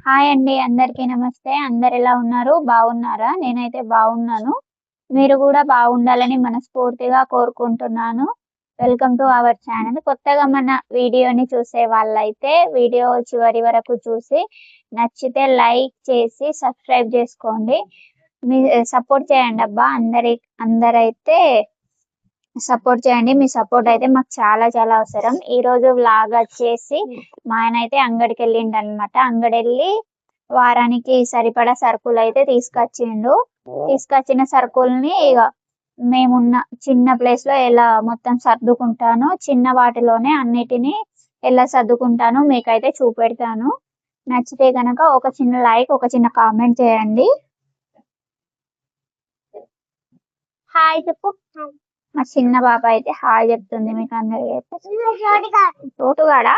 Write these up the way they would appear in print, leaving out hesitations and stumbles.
Hi అండి, అందరికీ నమస్తే. అందరు ఎలా ఉన్నారు? బాగున్నారా? నేనైతే బాగున్నాను. మీరు కూడా బాగుండాలని మనస్ఫూర్తిగా కోరుకుంటున్నాను. Welcome to our channel. కొత్తగా మన వీడియోని చూసే వాళ్ళైతే వీడియో చివరి వరకు చూసి నచ్చితే లైక్ చేసి సబ్స్క్రైబ్ చేసుకోండి. మీ సపోర్ట్ చేయండి అబ్బా. అందరైతే సపోర్ట్ చేయండి. మీ సపోర్ట్ అయితే మాకు చాలా చాలా అవసరం. ఈ రోజు వ్లాగ్ వచ్చేసి మా ఆయన అయితే అంగడికి వెళ్ళిండు అనమాట. అంగడి వెళ్ళి వారానికి సరిపడా సరుకులు అయితే తీసుకొచ్చిన సరుకుల్ని ఇక మేమున్న చిన్న ప్లేస్ లో ఎలా మొత్తం సర్దుకుంటాను, చిన్న వాటిలోనే అన్నిటినీ ఎలా సర్దుకుంటాను మీకైతే చూపెడతాను. నచ్చితే కనుక ఒక చిన్న లైక్, ఒక చిన్న కామెంట్ చేయండి. హాయ్ చెప్పు. మా చిన్న పాప అయితే హాయ్ చెప్తుంది మీకు అందరికి అయితే. తోటుగాడా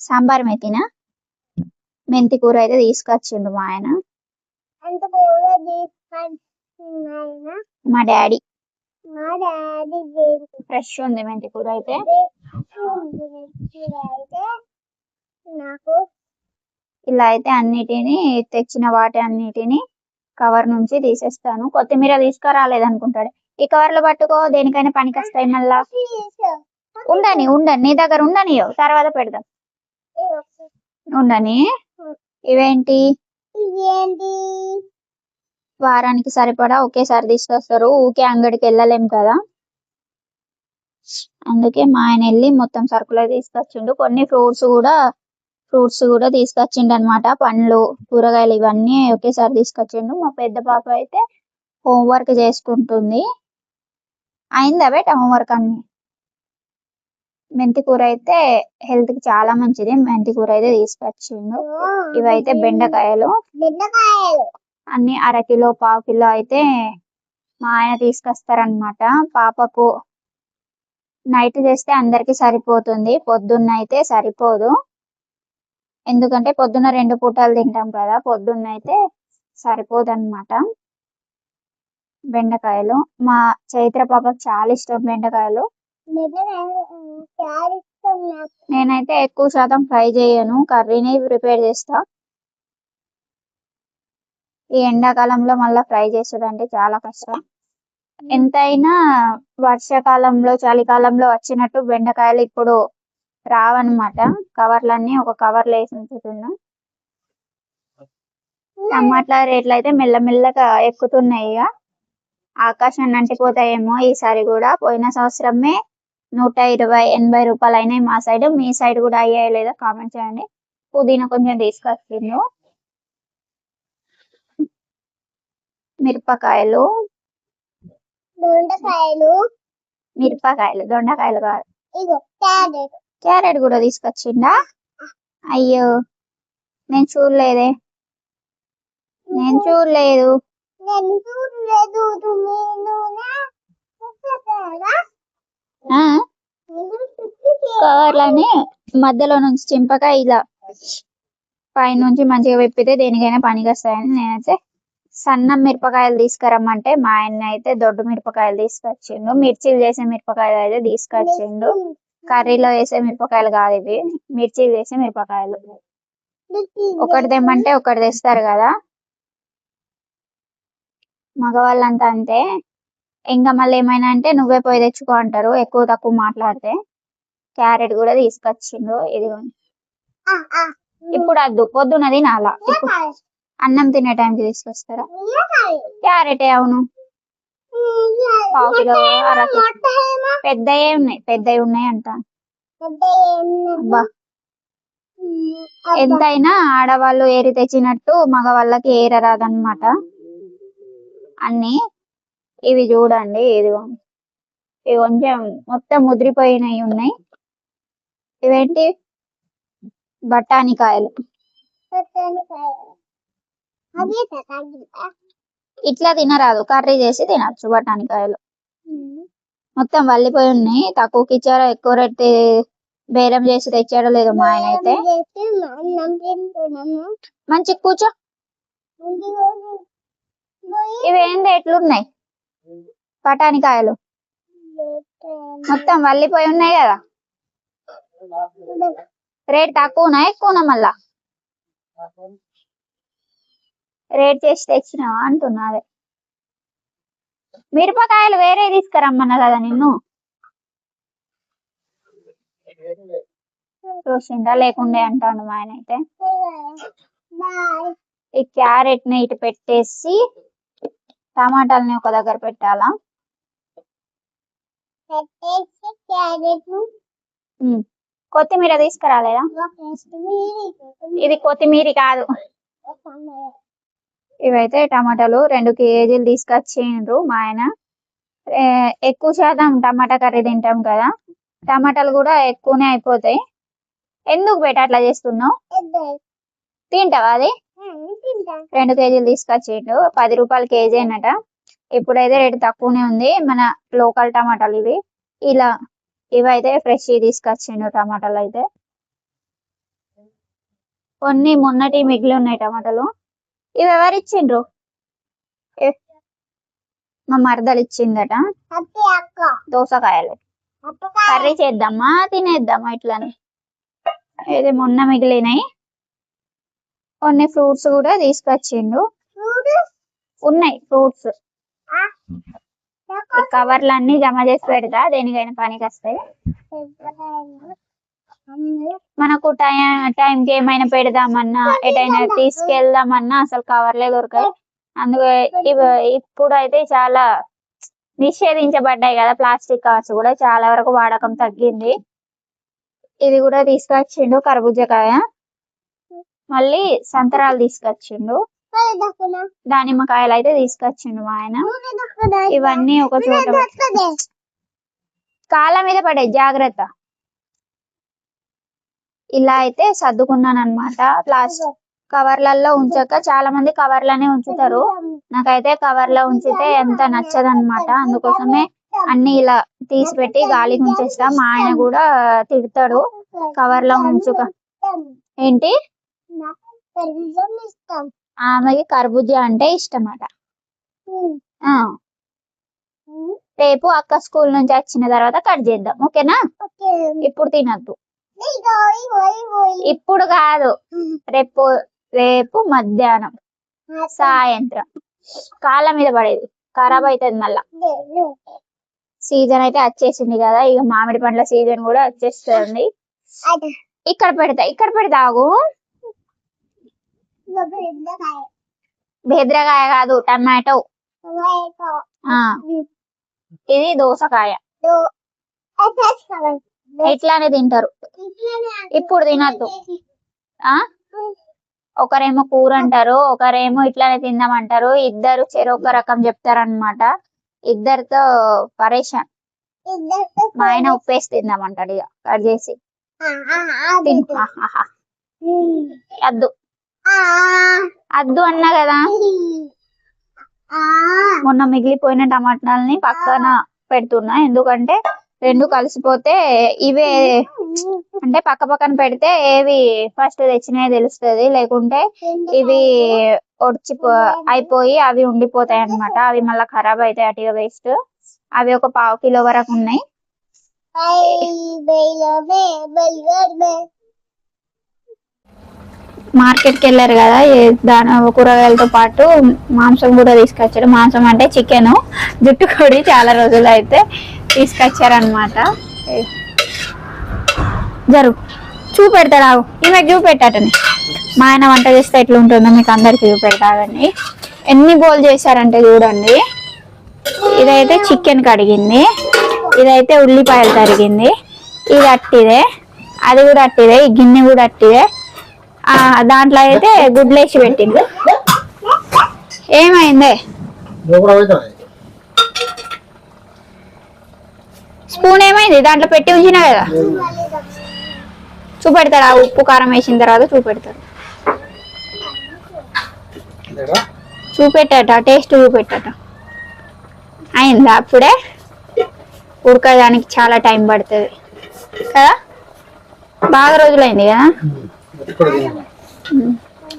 సాంబార్ మెతినా మెంతి కూర అయితే తీసుకొచ్చిండు మా ఆయన. మా డాడీ ఫ్రెష్ ఉంది మెంతి కూర అయితే. ఇలా అయితే అన్నిటిని తెచ్చిన వాటి అన్నిటిని కవర్ నుంచి తీసేస్తాను. కొత్తిమీర తీసుకురాలేదనుకుంటాడు. ఈ కవర్లు పట్టుకో, దేనికైనా పనికి వస్తాయి. మళ్ళా ఉండని నీ దగ్గర ఉండని, తర్వాత పెడదాం. ఉండని. ఇవేంటి? వారానికి సరిపడా ఒకేసారి తీసుకొస్తారు. ఊకే అంగడికి వెళ్ళలేం కదా, అందుకే మా ఆయన వెళ్ళి మొత్తం సరుకులు తీసుకొచ్చిండు. కొన్ని ఫ్రూట్స్ కూడా తీసుకొచ్చిండు అనమాట. పండ్లు, కూరగాయలు ఇవన్నీ ఒకేసారి తీసుకొచ్చిండు. మా పెద్ద పాప అయితే హోంవర్క్ చేసుకుంటుంది. అయిందా బేట హోంవర్క్? అన్ని మెంతి కూర అయితే హెల్త్ కి చాలా మంచిది. మెంతి కూర అయితే తీసుకొచ్చిండు. ఇవైతే బెండకాయలు అన్ని అరకిలో పావు కిలో అయితే మా ఆయన తీసుకొస్తారనమాట. పాపకు నైట్ చేస్తే అందరికి సరిపోతుంది, పొద్దున్న అయితే సరిపోదు. ఎందుకంటే పొద్దున్న 2 పూటలు తింటాం కదా, పొద్దున్న అయితే సరిపోదన్నమాట. బెండకాయలు మా చైత్ర పాపకు చాలా ఇష్టం బెండకాయలు. నేనైతే ఎక్కువ శాతం ఫ్రై చేయను, కర్రీని ప్రిపేర్ చేస్తా. ఈ ఎండాకాలంలో మళ్ళీ ఫ్రై చేసుడు అంటే చాలా కష్టం. ఎంతైనా వర్షాకాలంలో చలికాలంలో వచ్చినట్టు బెండకాయలు ఇప్పుడు రావన్నమాట. కవర్లన్నీ ఒక కవర్లో వేసి ఉంచుతున్నా. టమాటా రేట్లు అయితే మెల్లమెల్లగా ఎక్కుతున్నాయి. ఇక ఆకాశాన్ని అంటిపోతాయేమో ఈసారి కూడా. పోయిన సంవత్సరమే 120-80 రూపాయలు అయినాయి మా సైడ్. మీ సైడ్ కూడా అయ్యాయో లేదో కామెంట్ చేయండి. పుదీనా కొంచెం తీసుకొచ్చిండు. మిరపకాయలు, దొండకాయలు కాదు, క్యారెట్ కూడా తీసుకొచ్చిండా. అయ్యో నేను చూడలేదు. కవర్లని మధ్యలో నుంచి చింపక ఇలా పైనుంచి మంచిగా విప్పితే దేనికైనా పనికి వస్తాయని నేనైతే సన్న మిరపకాయలు తీసుకురమ్మంటే మా ఆయన అయితే దొడ్డు మిరపకాయలు తీసుకొచ్చిండు. మిర్చీలు చేసే మిరపకాయలు అయితే తీసుకొచ్చిండు. కర్రీలో వేసే మిరపకాయలు కాదు ఇవి, మిర్చీలు చేసే మిరపకాయలు. ఒకటి తెమ్మంటే ఒకటి తెస్తారు కదా మగవాళ్ళంతా. అంతే. ఇంకా మళ్ళీ ఏమైనా అంటే నువ్వే పోయి తెచ్చుకో అంటారు ఎక్కువ తక్కువ మాట్లాడితే. క్యారెట్ కూడా తీసుకొచ్చిండు. ఇది ఇప్పుడు వద్దు, పొద్దున తినాలా. అన్నం తినే టైంకి తీసుకొస్తారా? క్యారెటే. అవును, పావు కిలో, పెద్దవి ఉన్నాయి అంట. ఎంతైనా ఆడవాళ్ళు ఏరి తెచ్చినట్టు మగవాళ్ళకి ఏరరాదన్నమాట అన్ని. ఇవి చూడండి, ఇవి కొంచెం మొత్తం ముదిరిపోయినవి ఉన్నాయి. ఇవేంటి? బఠానీకాయలు. ఇట్లా తినరాదు, కర్రీ చేసి తినచ్చు బఠానీకాయలు. మొత్తం వల్లిపోయి ఉన్నాయి. తక్కువకి ఇచ్చారో ఎక్కువ రేట్ బేరం చేసి తెచ్చాడో లేదో మా ఆయన అయితే. మంచి కూర్చో. ఇవేంది ఎట్లున్నాయి బఠానీకాయలు? మొత్తం వల్లిపోయి ఉన్నాయి కదా. రేట్ తక్కువనా ఎక్కువనా మళ్ళా రేట్ చేసి తెచ్చినావా అంటున్నా. అదే మిరపకాయలు వేరే తీసుకురమ్మన్నా కదా నిన్ను. చూసిందా లేకుండే అంటాడు మా ఆయన అయితే. ఈ క్యారెట్ ని ఇటు పెట్టేసి టమాటాలని ఒక దగ్గర పెట్టాలా. కొత్తిమీర తీసుకురాలేదా? ఇది కొత్తిమీర కాదు. ఇవైతే టమాటాలు 2 కేజీలు తీసుకొచ్చిండ్రు మా ఆయన. ఎక్కువ శాతం టమాటా కర్రీ తింటాం కదా, టమాటాలు కూడా ఎక్కువనే అయిపోతాయి. ఎందుకు బేట అట్లా చేస్తున్నావు? తింటావా అది? 2 కేజీలు తీసుకొచ్చిండు. 10 రూపాయలు కేజీ అన్నట. ఇప్పుడైతే రేటు తక్కువనే ఉంది. మన లోకల్ టమాటాలు ఇవి. ఇలా ఇవైతే ఫ్రెష్ తీసుకొచ్చిండు టమాటాలు అయితే. కొన్ని మొన్నటి మిగిలి ఉన్నాయి టమాటాలు. ఇవి ఎవరు ఇచ్చిండ్రు? మా మరదలు ఇచ్చిందట. దోసకాయలు కర్రీ చేద్దామా తినేద్దామా ఇట్లానే. ఇది మొన్న మిగిలినాయి. కొన్ని ఫ్రూట్స్ కూడా తీసుకొచ్చిండు. ఉన్నాయి ఫ్రూట్స్. కవర్లన్నీ జమ చేసి పెడతా, దేనికైనా పనికి వస్తాయి. మనకు టైంకి ఏమైనా పెడదామన్నా ఎటైనా తీసుకెళ్దామన్నా అసలు కవర్లే దొరకాయి. అందుకే ఇప్పుడు అయితే చాలా నిషేధించబడ్డాయి కదా ప్లాస్టిక్ కవర్స్ కూడా, చాలా వరకు వాడకం తగ్గింది. ఇది కూడా తీసుకొచ్చిండు కర్బూజకాయ. మళ్ళీ సంతరాలు తీసుకొచ్చిండు. దానిమ్మకాయలు అయితే తీసుకొచ్చిండు మా ఆయన. ఇవన్నీ ఒక చోట కాళ్ళ మీద పడే జాగ్రత్త. ఇలా అయితే సర్దుకున్నాను అనమాట. ప్లాస్టిక్ కవర్లలో ఉంచక, చాలా మంది కవర్లనే ఉంచుతారు. నాకైతే కవర్లో ఉంచితే ఎంత నచ్చదన్నమాట. అందుకోసమే అన్ని ఇలా తీసి పెట్టి గాలికి ఉంచేస్తా. మా ఆయన కూడా తిడతాడు కవర్లో ఉంచుక. ఏంటి? ఆమెకి కర్బూజా అంటే ఇష్టమట. రేపు అక్క స్కూల్ నుంచి వచ్చిన తర్వాత కట్ చేద్దాం, ఓకేనా? ఇప్పుడు తినద్దు. ఇప్పుడు కాదు, రేపు రేపు మధ్యాహ్నం సాయంత్రం. కాళ్ళ మీద పడేది ఖరాబ్ అవుతుంది మళ్ళా. సీజన్ అయితే వచ్చేసింది కదా, ఇక మామిడి పండ్ల సీజన్ కూడా వచ్చేస్తుంది. ఇక్కడ పెడతా ఆగు. బెద్రకాయ కాదు, టమాటో. ఇది దోసకాయ. ఇట్లానే తింటారు. ఇప్పుడు తినద్దు. ఒకరేమో కూర అంటారు, ఒకరేమో ఇట్లానే తిందామంటారు. ఇద్దరు చెరొక రకం చెప్తారనమాట. ఇద్దరితో పరేషాన్. మా ఆయన ఉప్పేసి తిందామంటాడు ఇక కట్ చేసి. అద్దు అద్దు అన్నా కదా. మొన్న మిగిలిపోయిన టమాటాలని పక్కన పెడుతున్నా, ఎందుకంటే 2 కలిసిపోతే ఇవే అంటే పక్క పక్కన పెడితే ఏవి ఫస్ట్ తెచ్చినాయి తెలుస్తుంది. లేకుంటే ఇవి అయిపోయి అవి ఉండిపోతాయి అన్నమాట. అవి మళ్ళీ ఖరాబ్ అవుతాయి, అటుగా వేస్ట్. అవి ఒక 1/2 కిలో వరకు ఉన్నాయి. మార్కెట్ కి వెళ్ళారు కదా, కూరగాయలతో పాటు మాంసం కూడా తీసుకొచ్చారు. మాంసం అంటే చికెన్, జుట్టు కోడి చాలా రోజులు అయితే తీసుకొచ్చారనమాట. చూపెడతాడు, ఈమె చూపెట్టాటని. మా ఆయన వంట చేస్తే ఎట్లా ఉంటుందో మీకు అందరికి చూపెడతాడని. ఎన్ని బోల్ చేశారంటే చూడండి. ఇదైతే చికెన్ కడిగింది, ఇదైతే ఉల్లిపాయలు తరిగింది, ఇది అట్టిదే, అది కూడా అట్టిదే, ఈ గిన్నె కూడా అట్టిదే. దాంట్లో అయితే గుడ్లేసి పెట్టింది. ఏమైంది? స్పూన్ ఏమైంది? దాంట్లో పెట్టి ఉంచినా కదా. చూపెడతాడు, ఆ ఉప్పు కారం వేసిన తర్వాత చూపెడతాడు. చూపెట్టాట, టేస్ట్ చూపెట్టాట. అయిందా? అప్పుడే ఉడకడానికి చాలా టైం పడుతుంది కదా, బాగా రోజులైంది కదా.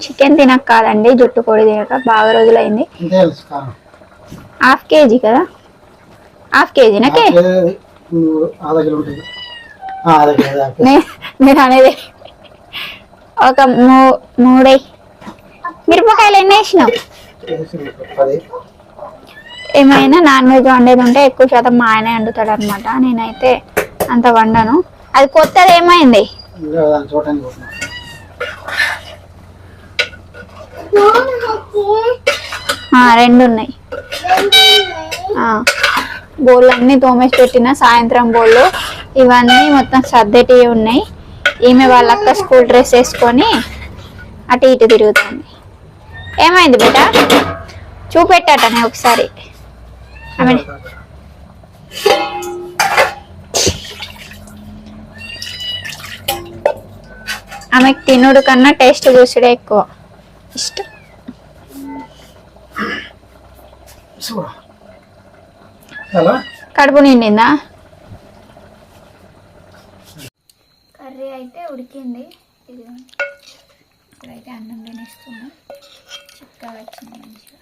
చికెన్ తినక కాదండి, జుట్టు కోడి తినక బాగా రోజులైంది. 1/2 కేజీ కదా, 1/2 కేజీనకే నేను అనేది ఒక మూడే. మిరపకాయలు ఎన్ని వేసినావు? ఏమైనా నాన్ వెజ్ వండేది ఉంటే ఎక్కువ శాతం మా ఆయనే వండుతాడు అనమాట. నేనైతే అంత వండను. అది కొత్తది ఏమైంది? రెండు ఉన్నాయి. బోళ్ళు అన్నీ తోమేసి పెట్టిన, సాయంత్రం బోళ్ళు ఇవన్నీ మొత్తం సర్దేటివి ఉన్నాయి. ఈమె వాళ్ళక్క స్కూల్ డ్రెస్ వేసుకొని అటు ఇటు తిరుగుతుంది. ఏమైంది బేట? చూపెట్టాటనే ఒకసారి. ఆమెకు తినుడు కన్నా టేస్ట్ చూసుడే ఎక్కువ ఇష్టం. కడుపు నిండిందా? కర్రీ అయితే ఉడికింది. ఇప్పుడైతే అన్నం తినేస్తున్నా. చిక్కగా వచ్చింది మంచిగా.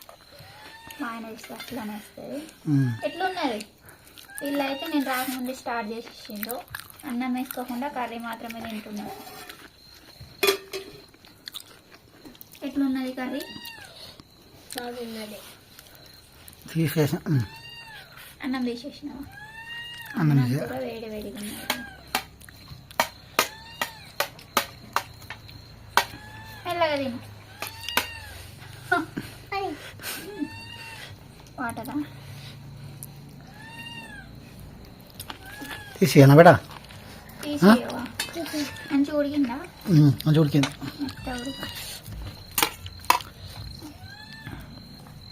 మా ఆయన వేస్తే అట్లానే వస్తుంది. ఎట్లున్నది? వీళ్ళైతే నేను రాకముందే స్టార్ట్ చేసేసిండు. అన్నం వేసుకోకుండా కర్రీ మాత్రమే తింటున్నారు. ఎట్లున్నది కర్రీ? బాగున్నది. తీసేసా. అన్నం తీసేసినావా? అన్నం కూడా వేడి వేడిగా ఉన్నది. మెల్లగా తిను. వాటరా తీసేయనా బేటా? తీసేయవా? మంచిగా ఉడికిందా? మంచిగా ఉడికింది.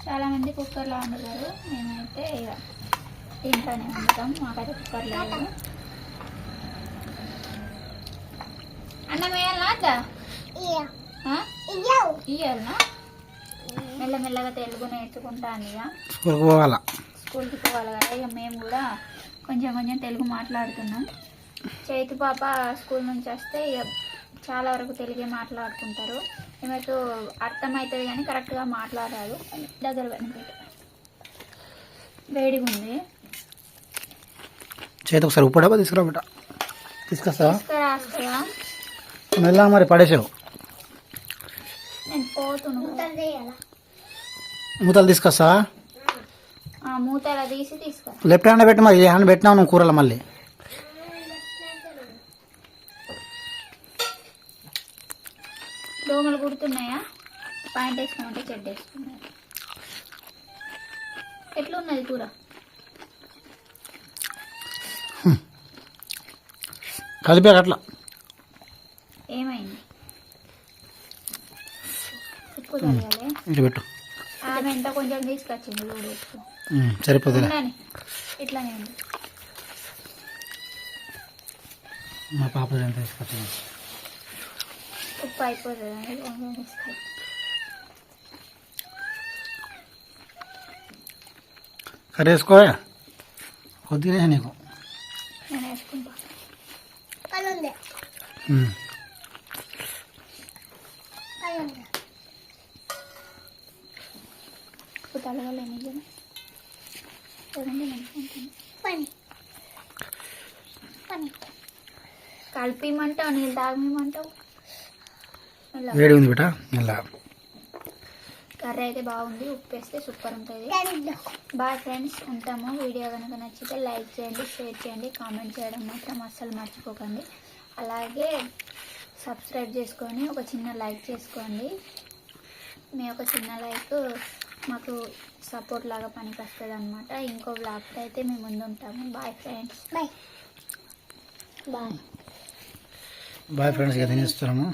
చాలా మంది కుక్కర్లో వండుతారు. మేమైతే ఇక దీంట్లోనే వండుతాం. మాకైతే కుక్కర్ లేదు. అన్నం వేయాలా? అద్దా ఇయ్యాలనా? మెల్లమెల్లగా తెలుగు నేర్చుకుంటాను. ఇక స్కూల్కి పోవాలి కదా. ఇక మేము కూడా కొంచెం కొంచెం తెలుగు మాట్లాడుతున్నాం. చైతు పాప స్కూల్ నుంచి వస్తే ఇక చాలా వరకు తెలుగే మాట్లాడుకుంటారు. ఈమెకు అర్థమవుతుంది కానీ కరెక్ట్గా మాట్లాడారు. దగ్గర పెట్టు. వేడిగా ఉంది. చేతి ఒకసారి ఉప్పు డబ్బా తీసుకురా బిడ్డ. తీసుకొస్తావా? తీసుకురాస్తావా? మెల్లగా మరి పడేసావు. నేను పోతున్నాను. మూతలు తీసుకొస్తావా? మూతలు తీసి తీసుకురా. లెఫ్ట్ హ్యాండ్ పెట్టి మరి ఏ హ్యాండ్ పెట్టినావు నువ్వు కూరలో? మళ్ళీ దోమలు కుడుతున్నాయా? పాయింట్ వేసుకున్నాంటే చెడ్డ వేసుకున్నాయి. ఎట్లున్నది కూర? కలిపే అట్లా. ఏమైంది? ఉప్పు తగ్గాలి. ఇటు పెట్టు. ఆమె ఎంత కొంచెం తీసుకొచ్చింది. వేసుకో. సరిపోతుంది. ఇట్లానే ఉంది. మా పాప ఎంత తీసుకొచ్చింది? ఉప్పు అయిపోతుంది అని కొంచెం తీసుకొచ్చి. కర్రీ వేసుకో. కొద్దిగా నీకు నేను వేసుకుంటా. ఉప్పు తలగలేని కలిపిమంటావు, నీళ్ళు తాగమంటావు. వేడి ఉంది బిడ్డ. ఇలా కర్రీ అయితే బాగుంది. ఉప్పు వేస్తే సూపర్ ఉంటుంది. బాయ్ ఫ్రెండ్స్, ఉంటాము. వీడియో కనుక నచ్చితే లైక్ చేయండి, షేర్ చేయండి, కామెంట్ చేయడం మాత్రం అస్సలు మర్చిపోకండి. అలాగే సబ్స్క్రైబ్ చేసుకొని ఒక చిన్న లైక్ చేసుకోండి. మీ ఒక చిన్న లైక్ మాకు సపోర్ట్ లాగా పనికి వస్తుంది అనమాట. ఇంకో బ్లాగ్తో అయితే మేము ముందు ఉంటాము. Bye friends. Bye bye bye friends. ఇక తినేస్తున్నాము.